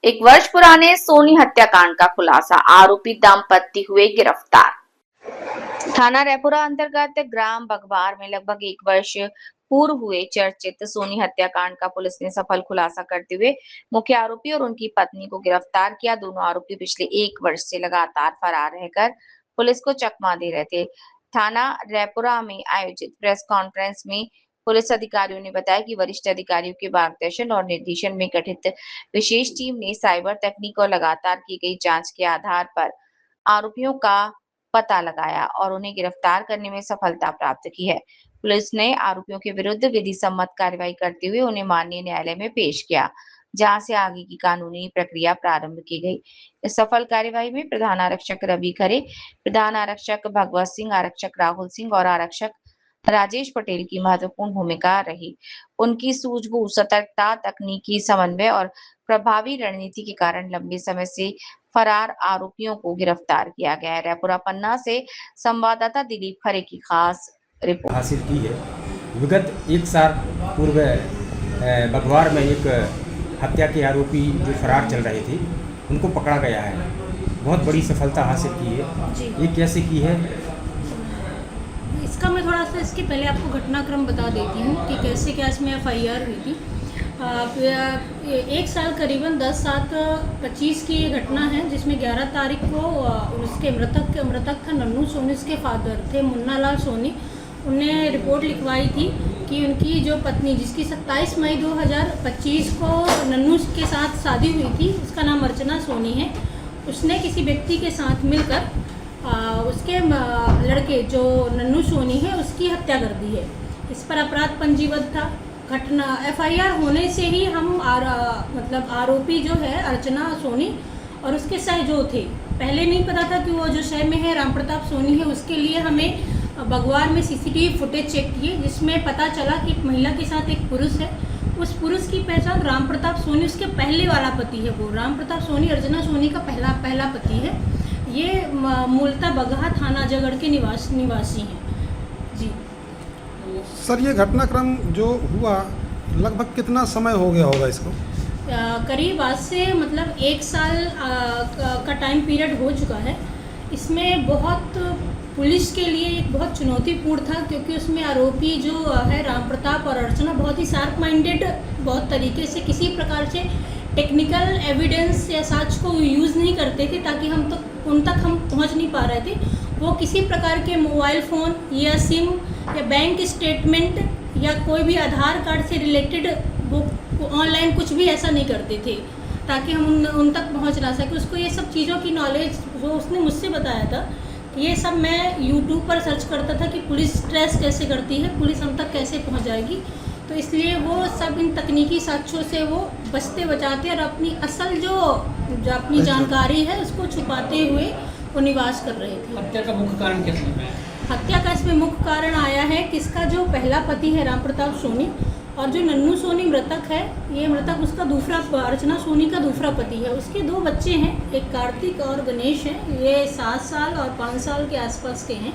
एक वर्ष पुराने सोनी हत्याकांड का खुलासा, आरोपी दंपति हुए गिरफ्तार। थाना रैपुरा अंतर्गत ग्राम बघवार में लगभग एक वर्ष पूर्व हुए चर्चित सोनी हत्याकांड का पुलिस ने सफल खुलासा करते हुए मुख्य आरोपी और उनकी पत्नी को गिरफ्तार किया। दोनों आरोपी पिछले एक वर्ष से लगातार फरार रहकर पुलिस को चकमा दे रहे थे। थाना रैपुरा में आयोजित प्रेस कॉन्फ्रेंस में पुलिस अधिकारियों ने बताया कि वरिष्ठ अधिकारियों के मार्गदर्शन और निर्देशन में गठित विशेष टीम ने साइबर तकनीक और लगातार की गई जांच के आधार पर आरोपियों का पता लगाया और उन्हें गिरफ्तार करने में सफलता प्राप्त की है। पुलिस ने आरोपियों के विरुद्ध विधि सम्मत कार्रवाई करते हुए उन्हें माननीय न्यायालय में पेश किया, जहां से आगे की कानूनी प्रक्रिया प्रारंभ की गई। इस सफल कार्यवाही में प्रधान आरक्षक रवि खरे, प्रधान आरक्षक भगवत सिंह, आरक्षक राहुल सिंह और आरक्षक राजेश पटेल की महत्वपूर्ण भूमिका रही। उनकी सूझबूझ, सतर्कता, तकनीकी समन्वय और प्रभावी रणनीति के कारण लंबे समय से फरार आरोपियों को गिरफ्तार किया गया है। रैपुरा पन्ना से संवाददाता दिलीप खरे की खास रिपोर्ट। हासिल की है। विगत एक साल पूर्व बघवार में एक हत्या के आरोपी जो फरार चल रहे थे, उनको पकड़ा गया है। बहुत बड़ी सफलता हासिल की है। ये कैसे की है? इसका मैं थोड़ा सा इसके पहले आपको घटनाक्रम बता देती हूँ कि कैसे क्या इसमें FIR हुई थी। एक साल करीबन 10/7/25 की ये घटना है, जिसमें 11 तारीख को उसके मृतक था नन्नू सोनी। उसके फादर थे मुन्ना लाल सोनी। उन्हें रिपोर्ट लिखवाई थी कि उनकी जो पत्नी, जिसकी 27 मई 2025 को नन्नू के साथ शादी हुई थी, उसका नाम अर्चना सोनी है, उसने किसी व्यक्ति के साथ मिलकर उसके लड़के जो नन्नू सोनी है उसकी हत्या कर दी है। इस पर अपराध पंजीबद्ध था। घटना FIR होने से ही हम मतलब आरोपी जो है अर्चना सोनी और उसके सहजोद थे। पहले नहीं पता था कि वो जो शहर में है राम प्रताप सोनी है। उसके लिए हमें बघवार में CCTV फुटेज चेक किए, जिसमें पता चला कि एक महिला के साथ एक पुरुष है। उस पुरुष की पहचान राम प्रताप सोनी, उसके पहले वाला पति है। वो राम प्रताप सोनी अर्चना सोनी का पहला पति है। ये मूलतः बगहा थाना अजयगढ़ के निवासी हैं जी। सर, ये घटनाक्रम जो हुआ लगभग कितना समय हो गया होगा इसको? करीब आज से मतलब एक साल का टाइम पीरियड हो चुका है। इसमें बहुत पुलिस के लिए एक बहुत चुनौतीपूर्ण था, क्योंकि उसमें आरोपी जो है राम प्रताप और अर्चना बहुत ही शार्प माइंडेड, बहुत तरीके से किसी प्रकार से टेक्निकल एविडेंस या साक्ष्य को यूज़ नहीं करते थे, ताकि उन तक हम पहुंच नहीं पा रहे थे। वो किसी प्रकार के मोबाइल फ़ोन या सिम या बैंक स्टेटमेंट या कोई भी आधार कार्ड से रिलेटेड वो ऑनलाइन कुछ भी ऐसा नहीं करते थे, ताकि हम उन तक पहुंच ना सके। उसको ये सब चीज़ों की नॉलेज जो उसने मुझसे बताया था, ये सब मैं YouTube पर सर्च करता था कि पुलिस ट्रेस कैसे करती है, पुलिस हम तक कैसे पहुंच जाएगी। तो इसलिए वो सब इन तकनीकी साक्ष्यों से वो बचते बचाते और अपनी असल जो अपनी जानकारी है उसको छुपाते हुए वो निवास कर रहे थे। हत्या का मुख्य कारण क्या समझ में आया? हत्या का इसमें मुख्य कारण आया है कि इसका जो पहला पति है राम प्रताप सोनी और जो नन्नू सोनी मृतक है, ये मृतक उसका दूसरा, अर्चना सोनी का दूसरा पति है। उसके 2 बच्चे हैं, एक कार्तिक और गणेश हैं। ये 7 साल और 5 साल के आसपास के हैं।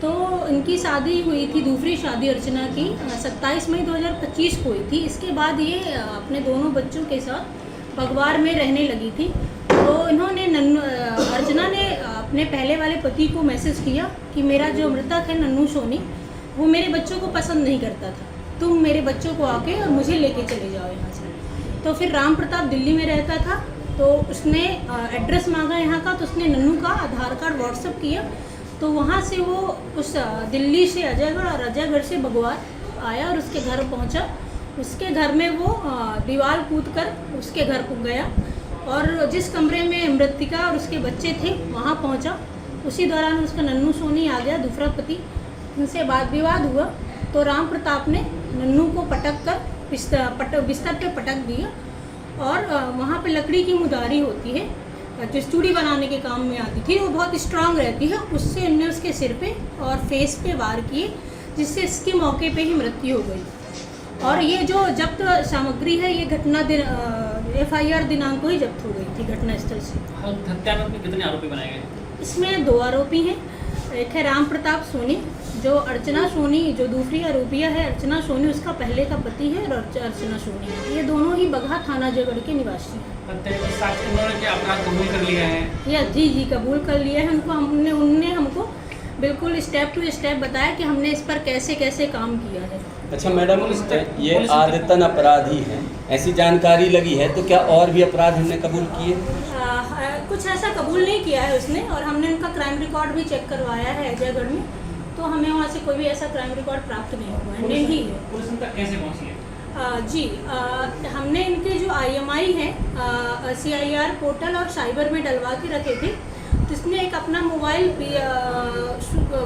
तो इनकी शादी हुई थी, दूसरी शादी अर्चना की 27 मई 2025 को हुई थी। इसके बाद ये अपने दोनों बच्चों के साथ बघवार में रहने लगी थी। तो इन्होंने अर्चना ने अपने पहले वाले पति को मैसेज किया कि मेरा जो मृतक है नन्नू सोनी, वो मेरे बच्चों को पसंद नहीं करता था, तुम मेरे बच्चों को आके और मुझे लेके चले जाओ यहाँ से। तो फिर राम प्रताप दिल्ली में रहता था, तो उसने एड्रेस मांगा यहाँ का, तो उसने नन्नू का आधार कार्ड व्हाट्सअप किया। तो वहाँ से वो उस दिल्ली से अजयगढ़ और अजयगढ़ से बघवार आया और उसके घर पहुँचा। उसके घर में वो दीवार कूद कर उसके घर को गया और जिस कमरे में मृतिका और उसके बच्चे थे वहाँ पहुँचा। उसी दौरान उसका नन्नू सोनी आ गया, दूसरा पति। उनसे वाद विवाद हुआ तो राम प्रताप ने नन्नू को पटक कर बिस्तर पे पटक दिया और वहाँ पे लकड़ी की मुदारी होती है जो चूड़ी बनाने के काम में आती थी, वो बहुत स्ट्रांग रहती है, उससे इनने उसके सिर पे और फेस पे वार किए, जिससे इसके मौके पे ही मृत्यु हो गई। और ये जो जब्त सामग्री है, ये घटना FIR दिनांक को ही जब्त हो गई थी घटनास्थल से। हत्या में कितने आरोपी बनाए गए? इसमें 2 आरोपी हैं। एक है राम प्रताप सोनी जो अर्चना सोनी जो दूसरी आरोपिया है अर्चना सोनी उसका पहले का पति है और अर्चना सोनी है। ये दोनों ही बगहा थाना जयगढ़ के निवासी हैं। हत्या के साथ उन्होंने क्या अपराध कबूल कर लिया है? या जी कबूल कर लिया है। उनने हमको बिल्कुल स्टेप टू स्टेप बताया कि हमने इस पर कैसे कैसे काम किया है। अच्छा मैडम, ये आदतन अपराधी हैं, ऐसी जानकारी लगी है, तो क्या और भी अपराध हमने कबूल किए? कुछ ऐसा कबूल नहीं किया है उसने, और हमने उनका क्राइम रिकॉर्ड भी चेक करवाया है अजयगढ़ में, तो हमें वहाँ से कोई भी ऐसा क्राइम रिकॉर्ड प्राप्त नहीं हुआ है। नहीं है। पुलिस तक कैसे पहुँची है? जी हमने इनके जो IMI है CIR पोर्टल और साइबर में डलवा के रखे थे, तो इसने एक अपना मोबाइल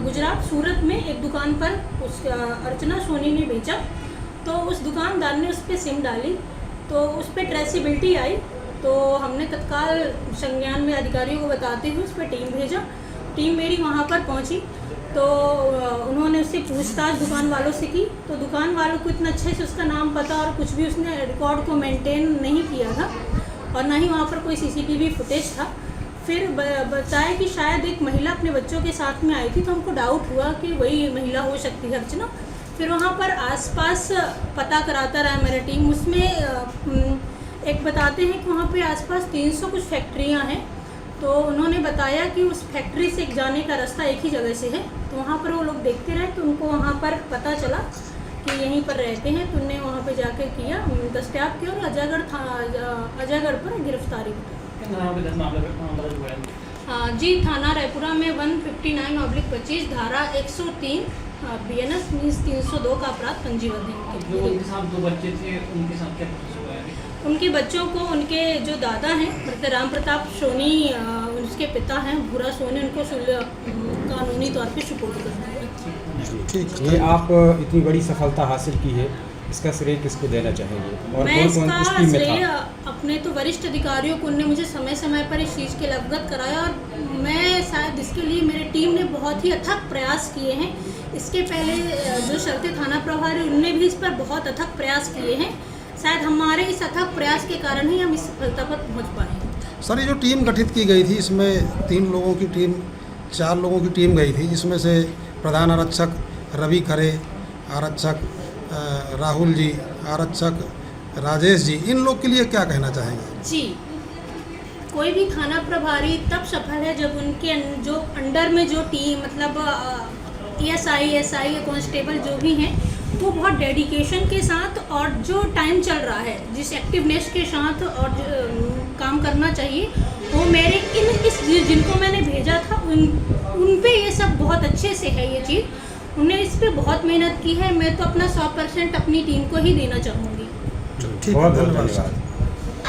गुजरात सूरत में एक दुकान पर उस अर्चना सोनी ने बेचा, तो उस दुकानदार ने उस पर सिम डाली, तो उस पर ट्रेसिबिलिटी आई, तो हमने तत्काल संज्ञान में अधिकारियों को बताते हुए उस पर टीम भेजा। टीम मेरी वहाँ पर पहुँची, तो उन्होंने उससे पूछताछ दुकान वालों से की, तो दुकान वालों को इतना अच्छे से उसका नाम पता और कुछ भी उसने रिकॉर्ड को मेंटेन नहीं किया था, और ना ही वहाँ पर कोई CCTV फुटेज था। फिर बताया कि शायद एक महिला अपने बच्चों के साथ में आई थी, तो हमको डाउट हुआ कि वही महिला हो सकती है अर्चना। फिर वहाँ पर आसपास पता कराता रहा मेरा टीम, उसमें एक बताते हैं कि वहाँ पे आसपास 300 कुछ फैक्ट्रियाँ हैं, तो उन्होंने बताया कि उस फैक्ट्री से जाने का रास्ता एक ही जगह से है, तो वहाँ पर वो लोग देखते रहे, तो उनको वहाँ पर पता चला कि यहीं पर रहते हैं, तो उन्हें वहाँ पे जाकर किया, दस्तयाब किया और अजयगढ़ पर गिरफ्तारी की। जी थाना रायपुरा में 159/25 धारा 103 BNS मीन्स 302 का अपराध पंजीबद्ध है। जो उनके साथ 2 बच्चे थे, उनके साथ क्या प्रोसेस हुआ है? उनके बच्चों को उनके जो दादा हैं राम प्रताप सोनी, उसके पिता हैं भूरा सोनी, उनको कानूनी तौर पे सुपुर्द कर दिया। ठीक ये आप इतनी बड़ी सफलता हासिल की है, इसका श्रेय किसको देना चाहेंगे और मैं कौन कौन इस इसका टीम में श्रेय था? अपने तो वरिष्ठ अधिकारियों को, उन्होंने मुझे समय समय पर इस चीज़ के अवगत कराया, और मैं शायद इसके लिए मेरी टीम ने बहुत ही अथक प्रयास किए हैं। इसके पहले जो शर्ते थाना प्रभारी उनने भी इस पर बहुत अथक प्रयास किए हैं। शायद हमारे इस अथक प्रयास के कारण ही हम इस सफलता पर पहुँच पाए हैं। सर, ये जो टीम गठित की गई थी, इसमें 3 लोगों की टीम 4 लोगों की टीम गई थी, जिसमें से प्रधान आरक्षक रवि खरे, आरक्षक राहुल जी, आरक्षक राजेश जी, इन लोग के लिए क्या कहना चाहेंगे? जी, कोई भी थाना प्रभारी तब सफल है जब उनके जो अंडर में जो टीम मतलब ESI SI कांस्टेबल जो भी हैं, वो बहुत डेडिकेशन के साथ और जो टाइम चल रहा है जिस एक्टिवनेस के साथ और काम करना चाहिए, वो मेरे जिनको मैंने भेजा था उन पे ये सब बहुत अच्छे से है। ये चीज़ उन्हें इस पे बहुत मेहनत की है। मैं तो अपना 100% अपनी टीम को ही देना चाहूँगी। ठीक, बहुत बहुत धन्यवाद। धन्यवाद।